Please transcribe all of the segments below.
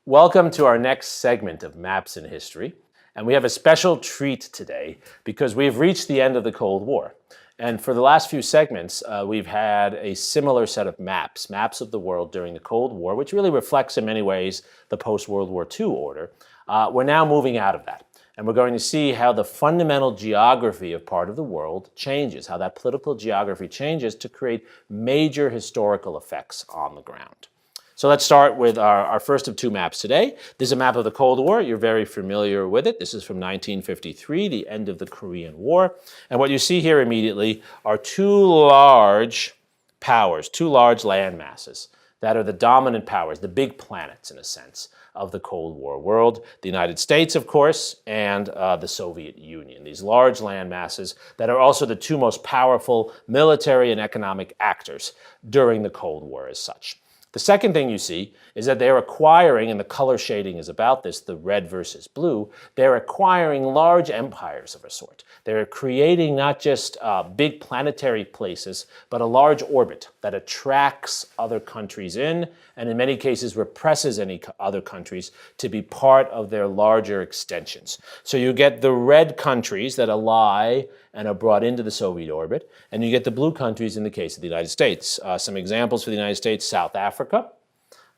Welcome to our next segment of Maps in History. And we have a special treat today because we've reached the end of the Cold War. And for the last few segments, we've had a similar set of maps of the world during the Cold War, which really reflects in many ways the post-World War II order. We're now moving out of that. And we're going to see how the fundamental geography of part of the world changes, how that political geography changes to create major historical effects on the ground. So let's start with our first of two maps today. This is a map of the Cold War. You're very familiar with it. This is from 1953, the end of the Korean War. And what you see here immediately are two large powers, two large land masses that are the dominant powers, the big planets, in a sense, of the Cold War world. The United States, of course, and the Soviet Union. These large land masses that are also the two most powerful military and economic actors during the Cold War as such. The second thing you see is that they're acquiring, and the color shading is about this, the red versus blue, they're acquiring large empires of a sort. They're creating not just big planetary places, but a large orbit that attracts other countries in, and in many cases represses any other countries to be part of their larger extensions. So you get the red countries that ally and are brought into the Soviet orbit, and you get the blue countries in the case of the United States. Some examples for the United States: South Africa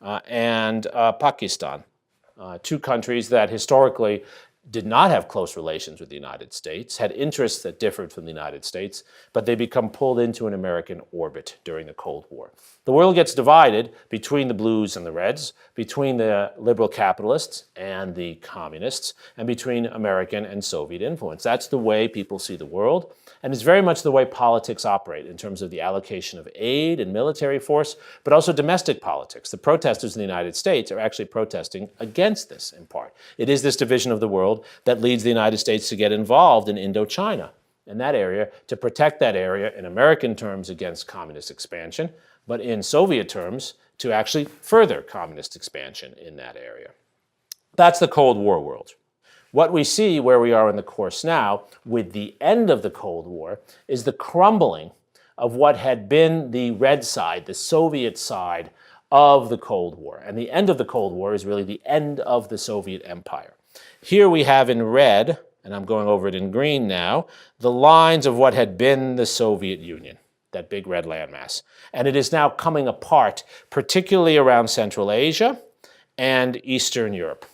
and Pakistan, two countries that historically did not have close relations with the United States, had interests that differed from the United States, but they become pulled into an American orbit during the Cold War. The world gets divided between the blues and the reds, between the liberal capitalists and the communists, and between American and Soviet influence. That's the way people see the world, and it's very much the way politics operate in terms of the allocation of aid and military force, but also domestic politics. The protesters in the United States are actually protesting against this in part. It is this division of the world that leads the United States to get involved in Indochina, in that area, to protect that area in American terms against communist expansion, but in Soviet terms to actually further communist expansion in that area. That's the Cold War world. What we see where we are in the course now, with the end of the Cold War, is the crumbling of what had been the red side, the Soviet side of the Cold War. And the end of the Cold War is really the end of the Soviet Empire. Here we have in red, and I'm going over it in green now, the lines of what had been the Soviet Union, that big red landmass. And it is now coming apart, particularly around Central Asia and Eastern Europe.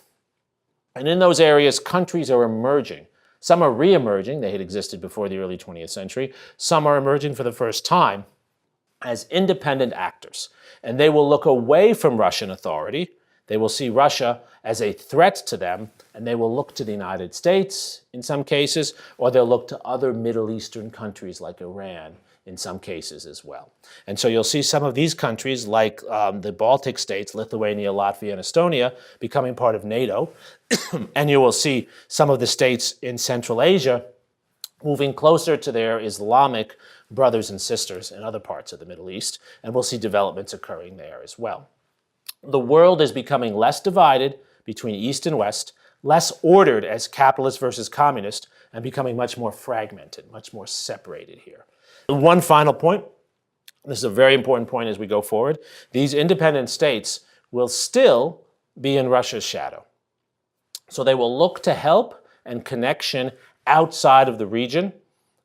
And in those areas, countries are emerging. Some are re-emerging. They had existed before the early 20th century. Some are emerging for the first time as independent actors. And they will look away from Russian authority. They will see Russia as a threat to them, and they will look to the United States in some cases, or they'll look to other Middle Eastern countries like Iran in some cases as well. And so you'll see some of these countries like the Baltic states, Lithuania, Latvia, and Estonia, becoming part of NATO. And you will see some of the states in Central Asia moving closer to their Islamic brothers and sisters in other parts of the Middle East, and we'll see developments occurring there as well. The world is becoming less divided between East and West, less ordered as capitalist versus communist, and becoming much more fragmented, much more separated here. One final point, this is a very important point as we go forward, these independent states will still be in Russia's shadow. So they will look to help and connection outside of the region,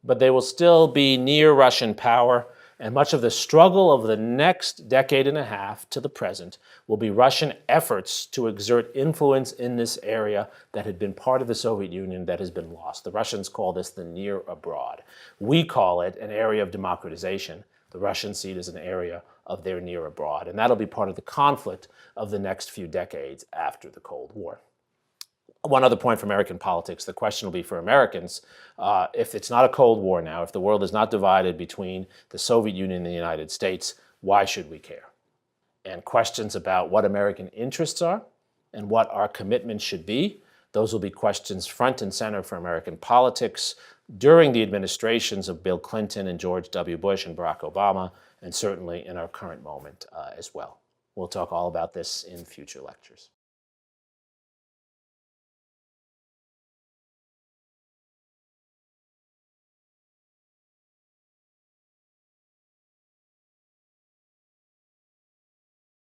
but they will still be near Russian power. And much of the struggle of the next decade and a half to the present will be Russian efforts to exert influence in this area that had been part of the Soviet Union that has been lost. The Russians call this the near abroad. We call it an area of democratization. The Russians see it as an area of their near abroad. And that'll be part of the conflict of the next few decades after the Cold War. One other point for American politics, the question will be for Americans, if it's not a Cold War now, if the world is not divided between the Soviet Union and the United States, why should we care? And questions about what American interests are and what our commitments should be, those will be questions front and center for American politics during the administrations of Bill Clinton and George W. Bush and Barack Obama, and certainly in our current moment as well. We'll talk all about this in future lectures.